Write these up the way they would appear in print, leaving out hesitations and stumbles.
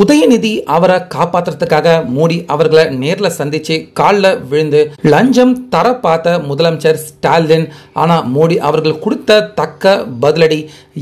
உதயநிதி அவரை காப்பாத்துறதுக்காக மோடி அவர்களை நேர்ல சந்திச்சு காலில் விழுந்து லஞ்சம் தர பார்த்த முதலமைச்சர் ஸ்டாலின். ஆனா மோடி அவர்கள் கொடுத்த தக்க பதிலடி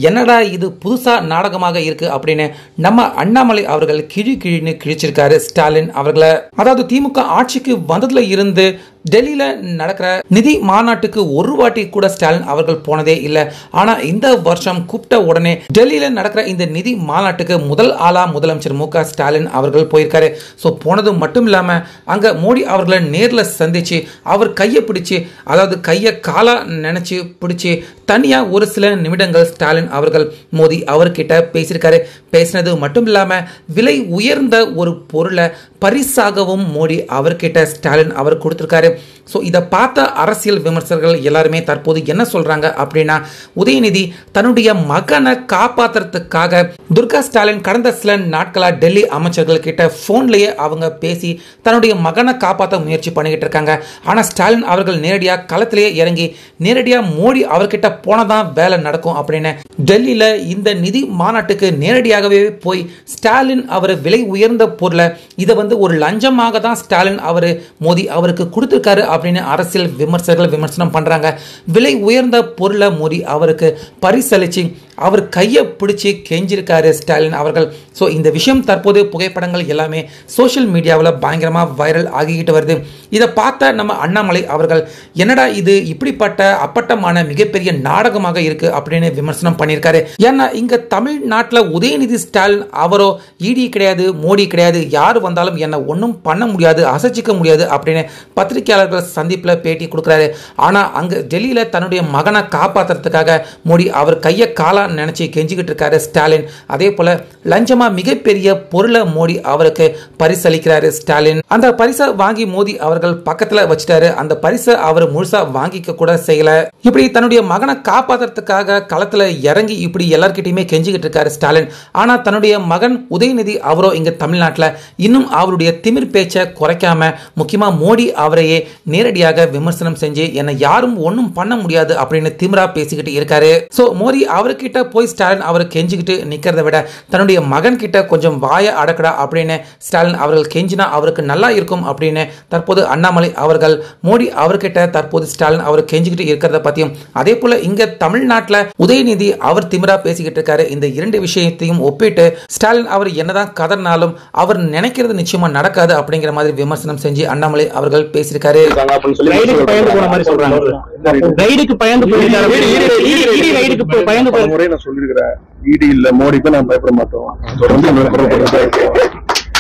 என்னடா இது புதுசா நாடகமாக இருக்கு அப்படின்னு நம்ம அண்ணாமலை அவர்கள் கிழின்னு கிழிச்சிருக்காரு ஸ்டாலின் அவர்களை. அதாவது திமுக ஆட்சிக்கு வந்ததுல இருந்து டெல்லியில நடக்கிற நிதி மாநாட்டுக்கு ஒரு வாட்டி கூட ஸ்டாலின் அவர்கள் போனதே இல்லை. ஆனா இந்த வருஷம் கூப்பிட்ட உடனே டெல்லியில நடக்கிற இந்த நிதி மாநாட்டுக்கு முதல் ஆளா முதலமைச்சர் மு.க. ஸ்டாலின் அவர்கள் போயிருக்காரு. ஸோ போனது மட்டும் இல்லாம அங்க மோடி அவர்களை நேர்ல சந்திச்சு அவர் கையை பிடிச்சு, அதாவது கையை காலா நினைச்சு பிடிச்சு தனியா ஒரு சில நிமிடங்கள் ஸ்டாலின் அவர்கள் மோடி அவர்கிட்ட பேசியிருக்காரு. பேசினது மட்டும் இல்லாம விலை உயர்ந்த ஒரு பொருளை பரிசாகவும் மோடி அவர்கிட்ட ஸ்டாலின் அவர் கொடுத்திருக்காரு. ஸோ இதை பார்த்த அரசியல் விமர்சகர்கள் எல்லாருமே தற்போது என்ன சொல்றாங்க அப்படின்னா, உதயநிதி தன்னுடைய மகனை காப்பாற்றுறதுக்காக துர்கா ஸ்டாலின் கடந்த சில நாட்களா டெல்லி அமைச்சர்கள் கிட்ட போன்லயே அவங்க பேசி தன்னுடைய மகனை காப்பாற்ற முயற்சி பண்ணிக்கிட்டு இருக்காங்க. ஆனா ஸ்டாலின் அவர்கள் நேரடியாக களத்திலேயே இறங்கி நேரடியாக மோடி அவர்கிட்ட போனதான் வேலை நடக்கும் அப்படின்னு டெல்லியில இந்த நிதி மாநாட்டுக்கு நேரடியாகவே போய் ஸ்டாலின் அவர் விலை உயர்ந்த பொருளை இதை ஒரு லஞ்சமாக தான் ஸ்டாலின் அவர் மோடி அவருக்கு கொடுத்திருக்காரு அப்படின்னு அரசியல் விமர்சகர்கள் விமர்சனம் பண்றாங்க. விலை உயர்ந்த பொருளை மோடி அவருக்கு பரிசளிச்சு அவர் கையை பிடிச்சி கெஞ்சிருக்காரு ஸ்டாலின் அவர்கள். ஸோ இந்த விஷயம் தற்போது புகைப்படங்கள் எல்லாமே சோசியல் மீடியாவில் பயங்கரமா வைரல் ஆகிக்கிட்டு வருது. இதை பார்த்த நம்ம அண்ணாமலை அவர்கள் என்னடா இது இப்படிப்பட்ட அப்பட்டமான மிகப்பெரிய நாடகமாக இருக்கு அப்படின்னு விமர்சனம் பண்ணியிருக்காரு. ஏன்னா இங்க தமிழ்நாட்டில் உதயநிதி ஸ்டாலின் அவரோ இடி கிடையாது, மோடி கிடையாது, யார் வந்தாலும் என்ன ஒன்றும் பண்ண முடியாது, அசைச்சிக்க முடியாது அப்படின்னு பத்திரிகையாளர்கள் சந்திப்பில் பேட்டி கொடுக்குறாரு. ஆனா அங்க டெல்லியில தன்னுடைய மகனை காப்பாற்றுறதுக்காக மோடி அவர் கையை காலா நினைச்சு கெஞ்சிக்கிட்டு இருக்காரு ஸ்டாலின். அதே போல லஞ்சமா மிகப்பெரிய பொருளை மோடி அவருக்கு பரிசளிக்கிறாரு ஸ்டாலின். அந்த பரிசை வாங்கி மோடி அவர்கள் பக்கத்துல வச்சுட்டாரு. அந்த பரிசை அவர் முழுசா வாங்கிக்க கூட செய்யல. இப்படி தன்னுடைய மகனை காப்பாற்றுறதுக்காக களத்துல இறங்கி இப்படி எல்லார்கிட்டயுமே கெஞ்சிக்கிட்டு இருக்காரு ஸ்டாலின். ஆனா தன்னுடைய மகன் உதயநிதி அவரோ இங்க தமிழ்நாட்டில் இன்னும் அவருடைய திமிர் பேச்சை குறைக்காம முக்கியமா மோடி அவரையே நேரடியாக விமர்சனம் செஞ்சு என்னை யாரும் ஒன்றும் பண்ண முடியாது அப்படின்னு திமிரா பேசிக்கிட்டு இருக்காரு. சோ மோடி அவர்கிட்ட போய் ஸ்டாலின் அவர் கெஞ்சிக்கிட்டு நிக்கிறத விட தன்னுடைய மகன் கிட்ட கொஞ்சம் வாய அடக்கடா அப்படின்னு ஸ்டாலின் அவர்கள் கெஞ்சினா அவருக்கு நல்லா இருக்கும் அப்படின்னு தற்போது அண்ணாமலை அவர்கள் மோடி அவர்கிட்ட தற்போது ஸ்டாலின் அவர் கெஞ்சிக்கிட்டு இருக்கிறத பத்தியும், அதே போல இங்க தமிழ்நாட்டில் உதயநிதி அவர் திமிரா பேசிக்கிட்டு இருக்காரு. இந்த இரண்டு விஷயத்தையும் ஒப்பிட்டு ஸ்டாலின் அவர் என்னதான் கதர்னாலும் அவர் நினைக்கிறது நிச்சயமா நடக்காது அப்படிங்கிற மாதிரி விமர்சனம் செஞ்சு அண்ணாமலை அவர்கள் பேசியிருக்காரு.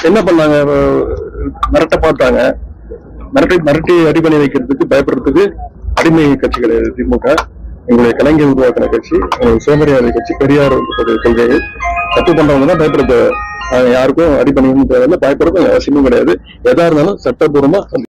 என்ன பண்ணாங்க, மிரட்ட பார்த்தாங்க. மிரட்டி அடி பண்ணி வைக்கிறதுக்கு பயப்படுறதுக்கு அடிமை கட்சி கிடையாது திமுக. எங்களுடைய கலைஞர் உருவாக்கின கட்சி, சுயமரியாதை கட்சி, பெரியார் கொள்கைகள் தப்பு பண்றவங்க தான் பயப்படுறது. யாருக்கும் அடி பண்ணி தேவையில்லை, பயப்படுறதும் அவசியமும் கிடையாது. எதா இருந்தாலும் சட்டப்பூர்வமா